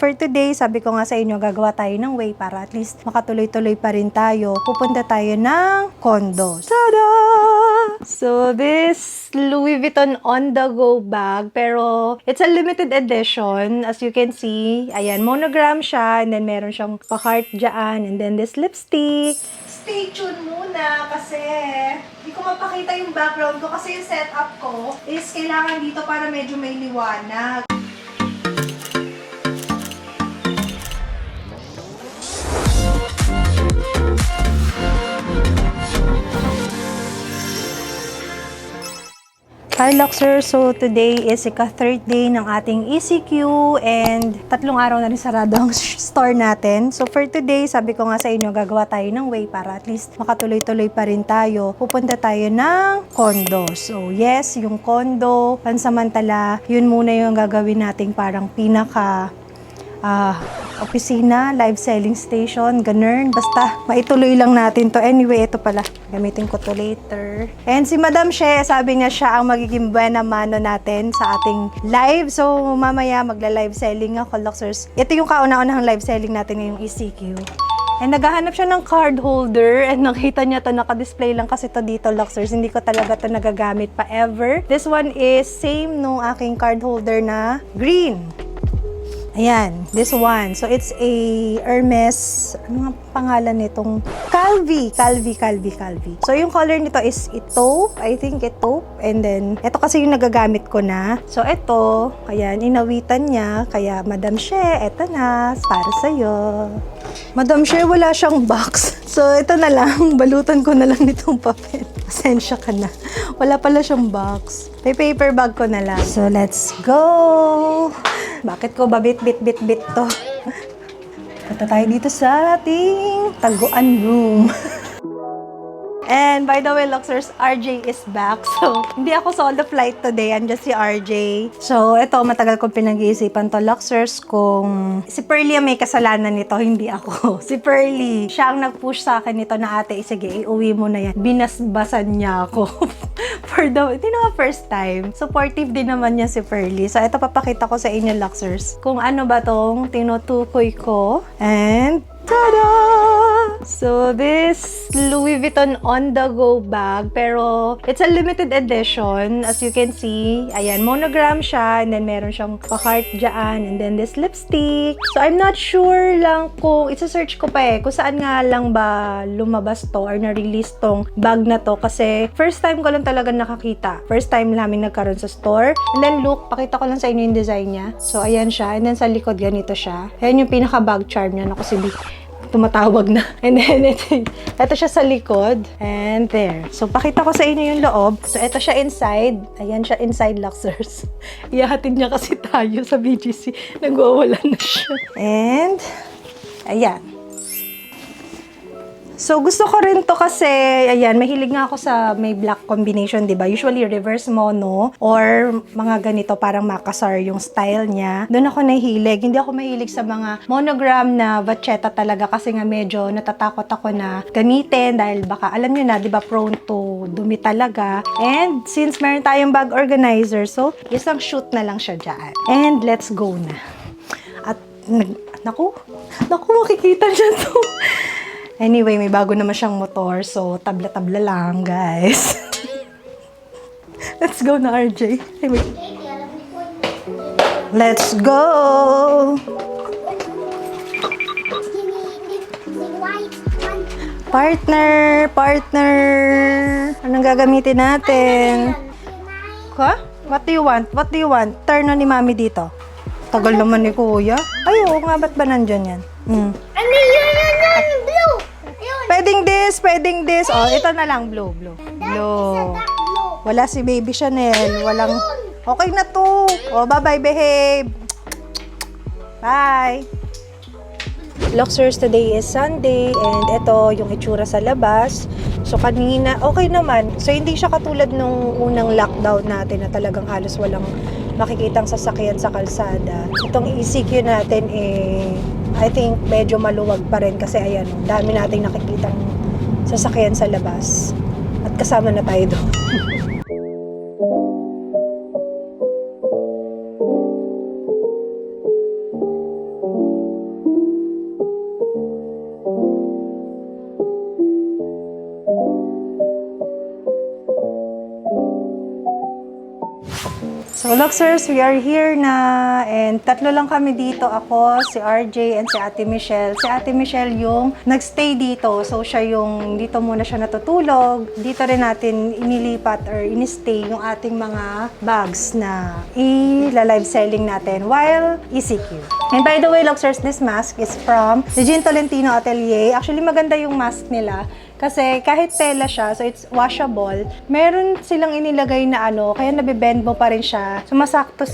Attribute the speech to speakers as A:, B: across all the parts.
A: For today, sabi ko nga sa inyo, gagawa tayo ng way para at least makatuloy-tuloy pa rin tayo. Pupunta tayo ng condo. Tada! So, this Louis Vuitton on the go bag, pero it's a limited edition. As you can see, ayan, monogram siya, and then meron siyang pa-heart dyan, and then this lipstick. Stay tuned muna kasi hindi ko mapakita yung background ko kasi yung setup ko is kailangan dito para medyo may liwanag. Hi Luxer! So today is ika-third day ng ating ECQ and 3 araw na rin sarado ang store natin. So for today, sabi ko nga sa inyo, gagawa tayo ng way para at least makatuloy-tuloy pa rin tayo. Pupunta tayo ng condo. So yes, yung condo, pansamantala, yun muna yung gagawin nating parang pinaka opisina, live selling station, ganun. Basta, maituloy lang natin to. Anyway, ito pala. Gamitin ko to later. And si Madam She, sabi niya siya ang magiging buena mano natin sa ating live. So, mamaya magla-live selling ako, Luxers. Ito yung kauna-unahang live selling natin ngayong ECQ. And naghahanap siya ng card holder and nakita niya to, naka-display lang kasi to dito, Luxers. Hindi ko talaga to nagagamit pa ever. This one is same nung aking card holder na green. Ayan, this one. So, it's a Hermes, ano nga pangalan nitong? Calvi. So, yung color nito is taupe. I think taupe. And then, ito kasi yung nagagamit ko na. So, ito, ayan, inawitan niya. Kaya, Madam She, eto na, para sa'yo. Madam She, wala siyang box. So, ito na lang. Balutan ko na lang nitong papel. Pasensya ka na. Wala pala siyang box. May paper bag ko na lang. So, let's go! Bakit ko ba bit to? Punta tayo dito sa ating taguan room. And by the way, Luxers, RJ is back. So, hindi ako solo flight today. Andiyan si RJ. So, ito, matagal kong pinag-iisipan to, Luxers, kung si Pearly ang may kasalanan nito, hindi ako. Si Pearly, siya ang nag-push sa akin nito na ate, sige, iuwi mo na yan. Binasbasan niya ako. Hindi naman first time. Supportive din naman niya si Pearly. So, ito papakita ko sa inyo, Luxers, kung ano ba tong tinutukoy ko. And tada! So, this Louis Vuitton on the go bag, pero it's a limited edition. As you can see, ayan, monogram siya, and then meron siyang pa-heart dyan, and then this lipstick. So, I'm not sure lang kung, isa-search ko pa kung saan nga lang ba lumabas to or na-release tong bag na to, kasi first time ko lang talaga nakakita. First time namin nagkaroon sa store. And then, look, pakita ko lang sa inyo yung design niya. So, ayan siya, and then sa likod, ganito siya. Ayan yung pinaka-bag charm niya. Naku, si tumatawag na. And then, ito siya sa likod. And there. So, pakita ko sa inyo yung loob. So, ito siya inside. Ayan siya inside, Luxers. Ihahatid niya kasi tayo sa BGC. Nagwawala na siya. And, ayan. So, gusto ko rin to kasi, ayan, mahilig nga ako sa may black combination, diba? Usually, reverse mono or mga ganito, parang makasar yung style niya. Doon ako nahilig. Hindi ako mahilig sa mga monogram na vachetta talaga kasi nga medyo natatakot ako na gamitin dahil baka, alam nyo na, diba, prone to dumi talaga. And since meron tayong bag organizer, so, isang shoot na lang siya dyan. And let's go na. At, naku, makikita niya to. Anyway, may bago naman siyang motor, so tabla-tabla lang, guys. Let's go na, RJ. Anyway. Let's go! Partner! Anong gagamitin natin? Ha? What do you want? Turn on ni Mami dito. Tagal naman ni Kuya. Ay, oo nga, ba't ba nandyan yan?
B: Ano yun? Blue!
A: Pwedeng this. Oh, ito na lang, blue. Wala si Baby Chanel. Walang... Okay na to. Oh, bye-bye, behave. Bye. Luxers, today is Sunday and ito yung itsura sa labas. So kanina, okay naman. So hindi siya katulad nung unang lockdown natin na talagang halos walang makikitang sasakyan sa kalsada. Itong ECQ natin I think medyo maluwag pa rin kasi ayan, dami nating nakikitang sasakyan sa labas. At kasama na tayo doon. Luxers, we are here na and tatlo lang kami dito. Ako, si RJ, and si Ate Michelle. Si Ate Michelle yung nagstay dito. So, siya yung dito muna siya natutulog. Dito rin natin inilipat or inistay yung ating mga bags na i-live selling natin while ECQ. And by the way, Luxers, this mask is from Eugene Tolentino Atelier. Actually, maganda yung mask nila. Kasi kahit tela siya, so it's washable, meron silang inilagay na kaya nabibend mo pa rin siya. Sumasakto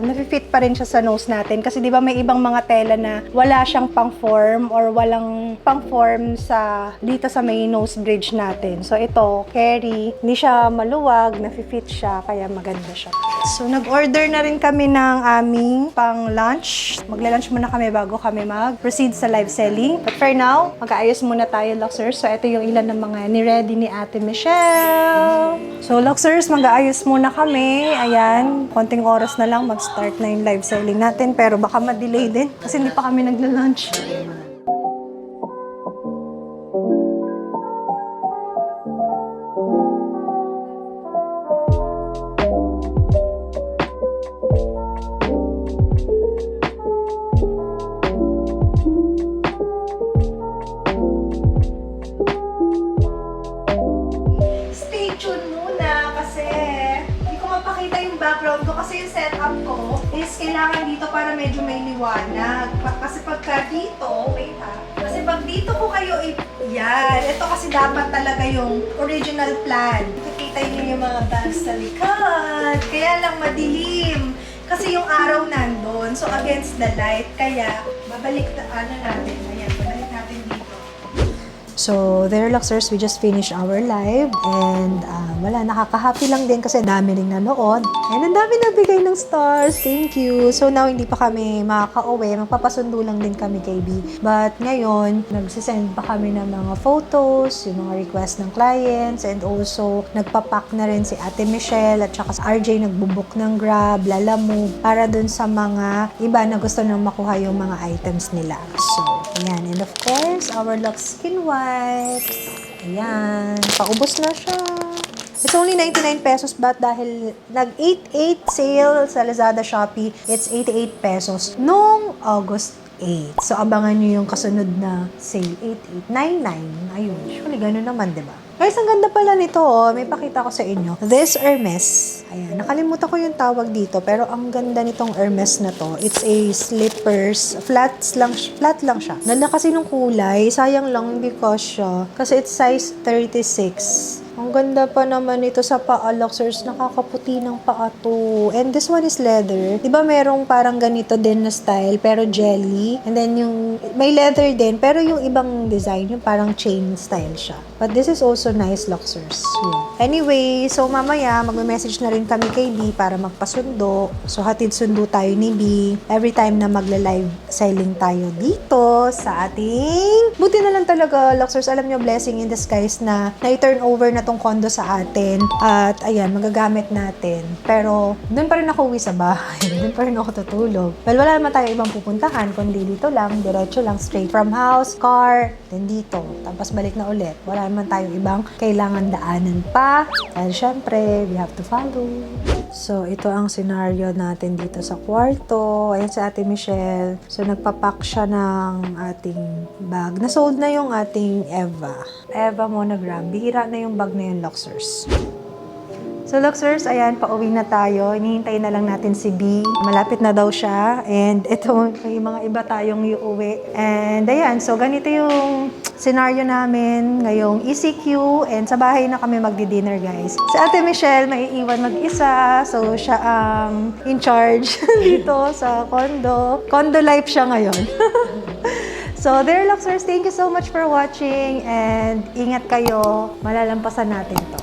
A: nafi-fit pa rin siya sa nose natin. Kasi di ba may ibang mga tela na wala siyang pang-form or walang pang-form dito sa may nose bridge natin. So ito, carry, hindi siya maluwag, nafi-fit siya, kaya maganda siya. So nag-order na rin kami ng aming pang-lunch. Magla-lunch muna kami bago kami mag-proceed sa live selling. But for now, mag-aayos muna tayo, Luxers. So ito yung ilan ng mga ni-ready ni Ate Michelle. So, Luxers, mag-aayos muna kami. Ayan, konting oras na lang mag-start na yung live selling natin. Pero baka ma-delay din kasi hindi pa kami nagla-lunch. Background ko kasi yung setup ko is kailangan dito para medyo may liwanag. Kasi pagka dito, wait ha, kasi pag dito ko kayo, yan, ito kasi dapat talaga yung original plan. Nakikita niyo yung mga bags sa likod, kaya lang madilim. Kasi yung araw nandun, so against the light, kaya babalik natin, ayan, babalik natin dito. So, there, Luxers, we just finished our live and nakaka-happy lang din kasi dami ring nanood. And ang dami nagbigay ng stars. Thank you. So, now hindi pa kami makaka-uwi. Magpapasundo lang din kami kay B. But ngayon, nagsisend pa kami ng mga photos, yung mga request ng clients, and also nagpapack na rin si Ate Michelle at saka si RJ nagbubook ng Grab, Lalamove, para dun sa mga iba na gusto nang makuha yung mga items nila. So, ayan. And of course, our Lux Skin Wipes. Ayan. Paubos na siya. It's only 99 pesos but dahil nag-88 sale sa Lazada, Shopee, it's 88 pesos noong August 8. So, abangan nyo yung kasunod na sale. 8899. Ayun. Usually, gano'n naman, diba? Guys, ang ganda pala nito, oh. May pakita ko sa inyo. This Hermes. Ayan. Nakalimutan ko yung tawag dito, pero ang ganda nitong Hermes na to. It's a slippers. Flat lang siya. Ganda kasi nung kulay. Sayang lang hindi kasya. Kasi it's size 36. Ang ganda pa naman ito sa paa, Luxers. Nakakaputi ng paa to. And this one is leather. Diba merong parang ganito din na style, pero jelly. And then yung, may leather din, pero yung ibang design, yung parang chain style siya. But this is also nice, Luxers. Yeah. Anyway, so mamaya, magme-message na rin kami kay B para magpasundo. So hatid sundo tayo ni B every time na magla-live selling tayo dito sa ating... Buti na lang talaga, Luxers. Alam nyo, blessing in disguise na na-turn over na tong condo sa atin. At ayan, magagamit natin. Pero doon pa rin ako uwi sa bahay. Doon pa rin ako tutulog. Well, wala naman tayo ibang pupuntahan, kundi dito lang, diretso lang, straight from house, car, then dito. Tapos balik na ulit. Wala naman tayong ibang kailangan daanan pa. And syempre, we have to follow. So, ito ang scenario natin dito sa kwarto. Ayan si Ate Michelle. So, nagpapack siya ng ating bag. Nasold na yung ating Eva Monogram. Bihira na yung bag na yung Luxers. So, Luxers, ayan, pauwi na tayo. Hinihintay na lang natin si B. Malapit na daw siya. And ito, may mga iba tayong iuwi. And ayan, so ganito yung scenario namin ngayong ECQ. And sa bahay na kami magdi-dinner, guys. Si Ate Michelle, maiiwan mag-isa. So, siya ang in charge dito sa condo. Condo life siya ngayon. So, there, Luxers, thank you so much for watching. And ingat kayo. Malalampasan natin to.